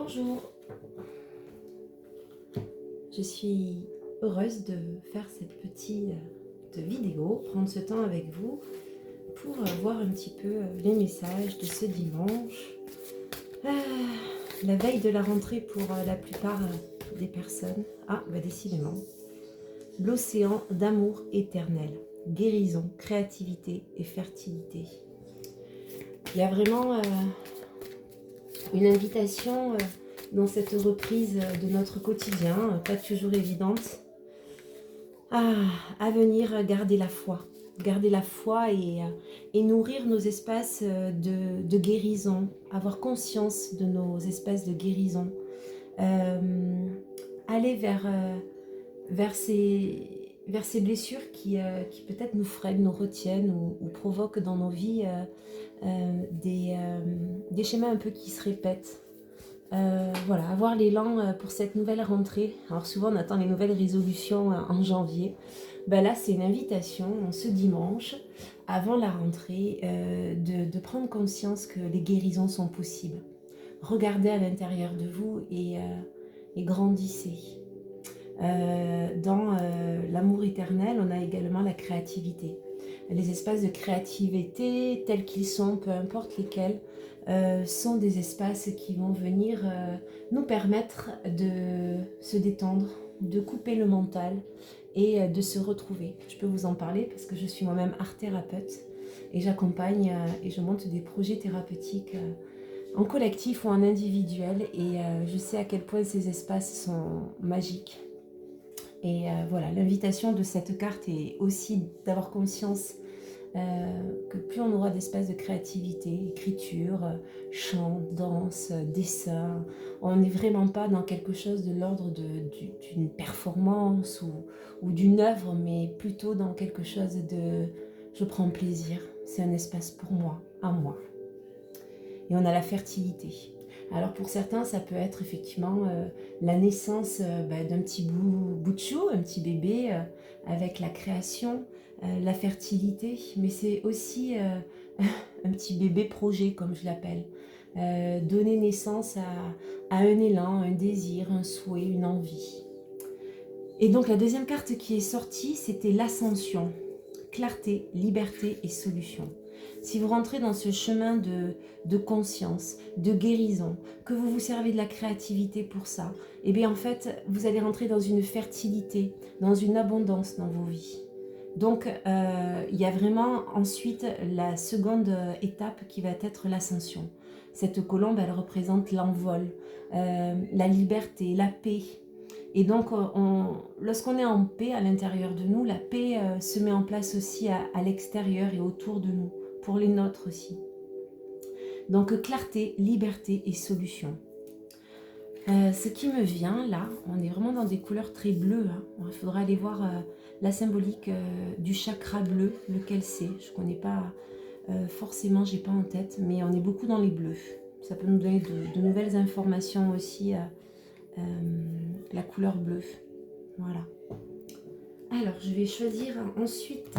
Bonjour, je suis heureuse de faire cette petite vidéo, prendre ce temps avec vous pour voir un petit peu les messages de ce dimanche. La veille de la rentrée pour la plupart des personnes. Ah, bah décidément. L'océan d'amour éternel, guérison, créativité et fertilité. Il y a vraiment une invitation dans cette reprise de notre quotidien, pas toujours évidente, à venir garder la foi. Garder la foi et nourrir nos espaces de guérison, avoir conscience de nos espaces de guérison. Aller vers ces blessures qui peut-être nous freinent, nous retiennent ou provoquent dans nos vies des schémas un peu qui se répètent. Voilà, avoir l'élan pour cette nouvelle rentrée. Alors souvent on attend les nouvelles résolutions en janvier. Ben là c'est une invitation ce dimanche, avant la rentrée, de prendre conscience que les guérisons sont possibles. Regardez à l'intérieur de vous et grandissez. Dans l'amour éternel, on a également la créativité. Les espaces de créativité, tels qu'ils sont, peu importe lesquels, sont des espaces qui vont venir nous permettre de se détendre, de couper le mental et de se retrouver. Je peux vous en parler parce que je suis moi-même art thérapeute et j'accompagne et je monte des projets thérapeutiques en collectif ou en individuel et je sais à quel point ces espaces sont magiques. Et voilà, l'invitation de cette carte est aussi d'avoir conscience que plus on aura d'espace de créativité, écriture, chant, danse, dessin, on n'est vraiment pas dans quelque chose de l'ordre d'une performance ou d'une œuvre, mais plutôt dans quelque chose de je prends plaisir, c'est un espace pour moi, à moi. Et on a la fertilité. Alors pour certains, ça peut être effectivement la naissance d'un petit bout de chou, un petit bébé, avec la création, la fertilité, mais c'est aussi un petit bébé projet, comme je l'appelle. Donner naissance à un élan, un désir, un souhait, une envie. Et donc la deuxième carte qui est sortie, c'était l'ascension. Clarté, liberté et solution. Si vous rentrez dans ce chemin de conscience, de guérison, que vous vous servez de la créativité pour ça, et bien en fait, vous allez rentrer dans une fertilité, dans une abondance dans vos vies. Donc, il y a vraiment ensuite la seconde étape qui va être l'ascension. Cette colombe, elle représente l'envol, la liberté, la paix. Et donc, lorsqu'on est en paix à l'intérieur de nous, la paix se met en place aussi à l'extérieur et autour de nous, pour les nôtres aussi. Donc, clarté, liberté et solution. Ce qui me vient là, on est vraiment dans des couleurs très bleues. Hein. Il faudra aller voir la symbolique du chakra bleu, lequel c'est. Je ne connais pas forcément, j'ai pas en tête, mais on est beaucoup dans les bleus. Ça peut nous donner de nouvelles informations aussi. La couleur bleue. Voilà. Alors, je vais choisir ensuite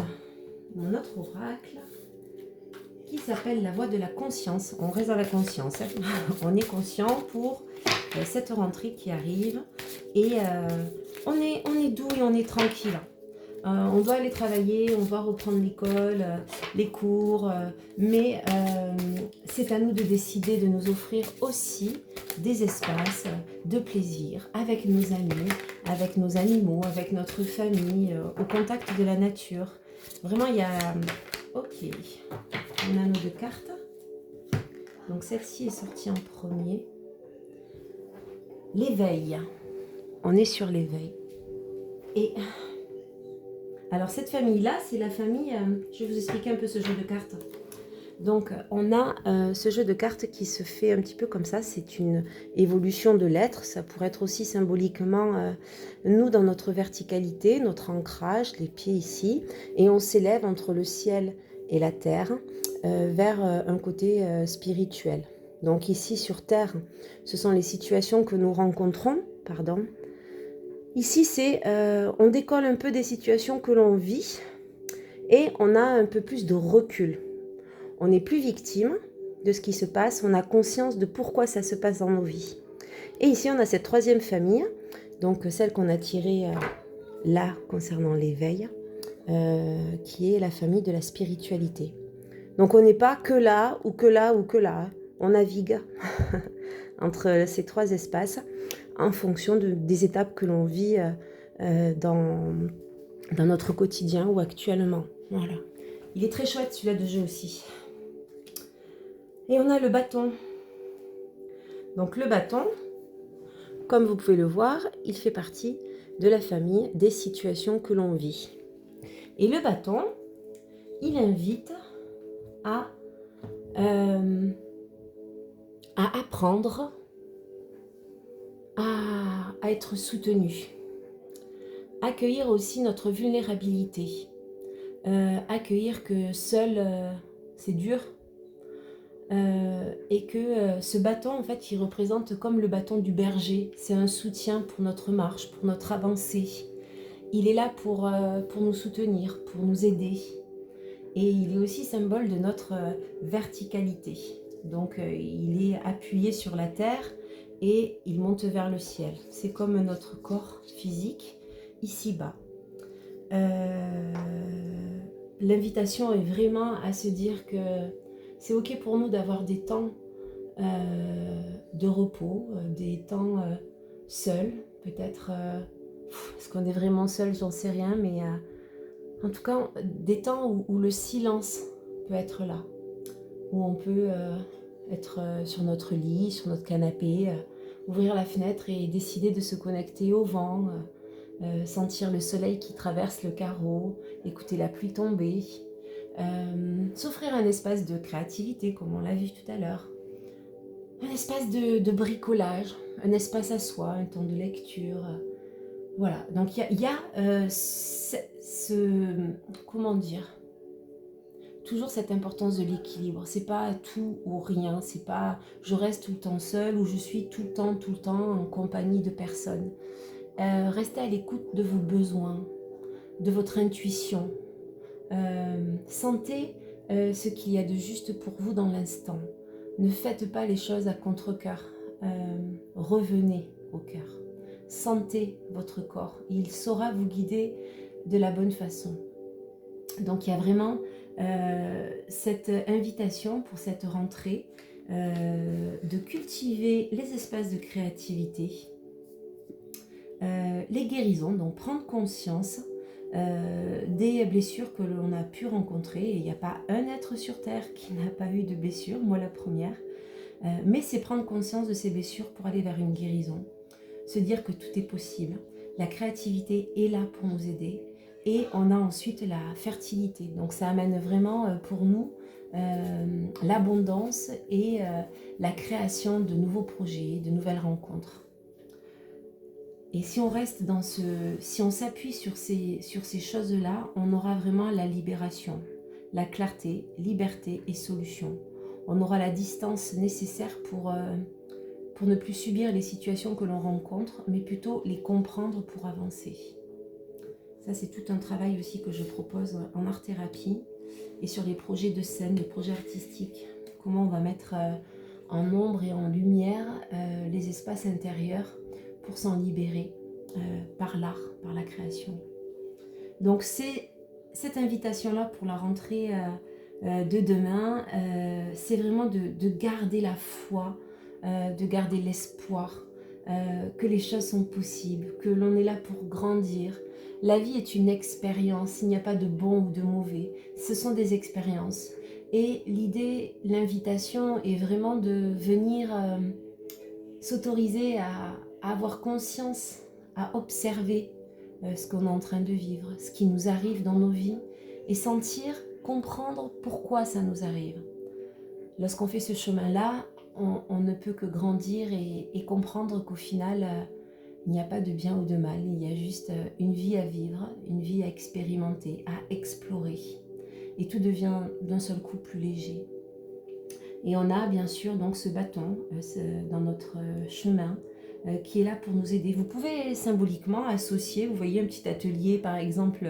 mon autre oracle qui s'appelle la voie de la conscience. On reste dans la conscience. Hein. On est conscient pour cette rentrée qui arrive et on est doux et on est tranquille. On doit aller travailler, on doit reprendre l'école, les cours, mais c'est à nous de décider de nous offrir aussi des espaces de plaisir avec nos amis, avec nos animaux, avec notre famille, au contact de la nature. Vraiment, il y a... Ok, on a nos deux cartes. Donc celle-ci est sortie en premier. L'éveil. On est sur l'éveil. Et... alors cette famille-là, c'est la famille, je vais vous expliquer un peu ce jeu de cartes. Donc on a ce jeu de cartes qui se fait un petit peu comme ça, c'est une évolution de l'être, ça pourrait être aussi symboliquement nous dans notre verticalité, notre ancrage, les pieds ici, et on s'élève entre le ciel et la terre vers un côté spirituel. Donc ici sur terre, ce sont les situations que nous rencontrons, Ici, c'est on décolle un peu des situations que l'on vit et on a un peu plus de recul. On n'est plus victime de ce qui se passe, on a conscience de pourquoi ça se passe dans nos vies. Et ici, on a cette troisième famille, donc celle qu'on a tirée là concernant l'éveil, qui est la famille de la spiritualité. Donc on n'est pas que là ou que là ou que là, on navigue entre ces trois espaces en fonction des étapes que l'on vit dans notre quotidien ou actuellement. Voilà. Il est très chouette celui-là de jeu aussi. Et on a le bâton. Donc le bâton, comme vous pouvez le voir, il fait partie de la famille des situations que l'on vit. Et le bâton, il invite à apprendre à être soutenu, accueillir aussi notre vulnérabilité, accueillir que seul c'est dur, et que ce bâton en fait il représente comme le bâton du berger, c'est un soutien pour notre marche, pour notre avancée. Il est là pour nous soutenir, pour nous aider, et il est aussi symbole de notre verticalité. Donc il est appuyé sur la terre et il monte vers le ciel. C'est comme notre corps physique ici-bas. L'invitation est vraiment à se dire que c'est ok pour nous d'avoir des temps de repos, des temps seuls, peut-être. Est-ce qu'on est vraiment seul? J'en sais rien, mais en tout cas, des temps où le silence peut être là, où on peut être sur notre lit, sur notre canapé, ouvrir la fenêtre et décider de se connecter au vent, sentir le soleil qui traverse le carreau, écouter la pluie tomber, s'offrir un espace de créativité, comme on l'a vu tout à l'heure, un espace de bricolage, un espace à soi, un temps de lecture. Voilà, donc il y a comment dire, toujours cette importance de l'équilibre. C'est pas tout ou rien, c'est pas je reste tout le temps seule ou je suis tout le temps en compagnie de personnes. Restez à l'écoute de vos besoins, de votre intuition. Sentez ce qu'il y a de juste pour vous dans l'instant. Ne faites pas les choses à contre-cœur. Revenez au cœur. Sentez votre corps. Il saura vous guider de la bonne façon. Donc il y a vraiment cette invitation pour cette rentrée de cultiver les espaces de créativité, les guérisons, donc prendre conscience des blessures que l'on a pu rencontrer. Et il n'y a pas un être sur Terre qui n'a pas eu de blessure, moi la première, mais c'est prendre conscience de ces blessures pour aller vers une guérison, se dire que tout est possible, la créativité est là pour nous aider, et on a ensuite la fertilité. Donc ça amène vraiment pour nous l'abondance et la création de nouveaux projets, de nouvelles rencontres. Et si on reste dans si on s'appuie sur ces choses-là, on aura vraiment la libération, la clarté, liberté et solution. On aura la distance nécessaire pour ne plus subir les situations que l'on rencontre, mais plutôt les comprendre pour avancer. Ça, c'est tout un travail aussi que je propose en art-thérapie et sur les projets de scène, les projets artistiques. Comment on va mettre en ombre et en lumière les espaces intérieurs pour s'en libérer par l'art, par la création. Donc c'est cette invitation-là pour la rentrée de demain, c'est vraiment de garder la foi, de garder l'espoir, que les choses sont possibles, que l'on est là pour grandir. La vie est une expérience, il n'y a pas de bon ou de mauvais, ce sont des expériences. Et l'idée, l'invitation est vraiment de venir s'autoriser à avoir conscience, à observer ce qu'on est en train de vivre, ce qui nous arrive dans nos vies, et sentir, comprendre pourquoi ça nous arrive. Lorsqu'on fait ce chemin-là, on ne peut que grandir et comprendre qu'au final, il n'y a pas de bien ou de mal, il y a juste une vie à vivre, une vie à expérimenter, à explorer. Et tout devient d'un seul coup plus léger. Et on a bien sûr donc ce bâton dans notre chemin qui est là pour nous aider. Vous pouvez symboliquement associer, vous voyez un petit atelier par exemple,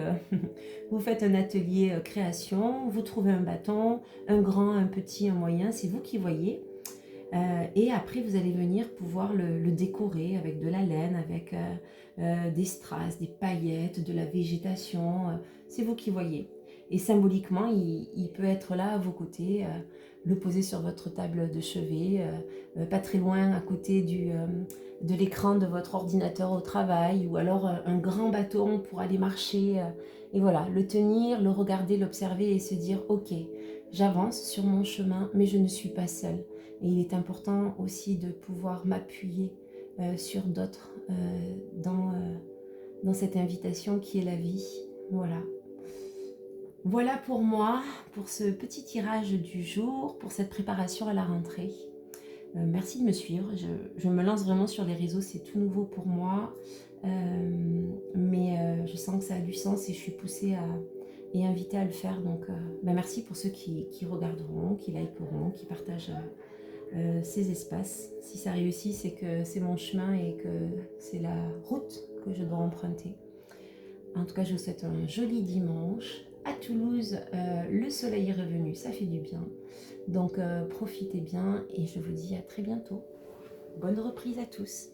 vous faites un atelier création, vous trouvez un bâton, un grand, un petit, un moyen, c'est vous qui voyez. Et après, vous allez venir pouvoir le décorer avec de la laine, avec des strass, des paillettes, de la végétation. C'est vous qui voyez. Et symboliquement, il peut être là à vos côtés, le poser sur votre table de chevet, pas très loin à côté de l'écran de votre ordinateur au travail, ou alors un grand bâton pour aller marcher. Et voilà, le tenir, le regarder, l'observer et se dire, ok, j'avance sur mon chemin, mais je ne suis pas seule. Et il est important aussi de pouvoir m'appuyer sur d'autres dans cette invitation qui est la vie. Voilà. Voilà pour moi, pour ce petit tirage du jour, pour cette préparation à la rentrée. Merci de me suivre. Je me lance vraiment sur les réseaux, c'est tout nouveau pour moi. Mais je sens que ça a du sens et je suis poussée et invitée à le faire. Donc merci pour ceux qui regarderont, qui likeront, qui partagent ces espaces. Si ça réussit, c'est que c'est mon chemin et que c'est la route que je dois emprunter. En tout cas, je vous souhaite un joli dimanche. À Toulouse, le soleil est revenu, ça fait du bien. Donc profitez bien et je vous dis à très bientôt. Bonne reprise à tous.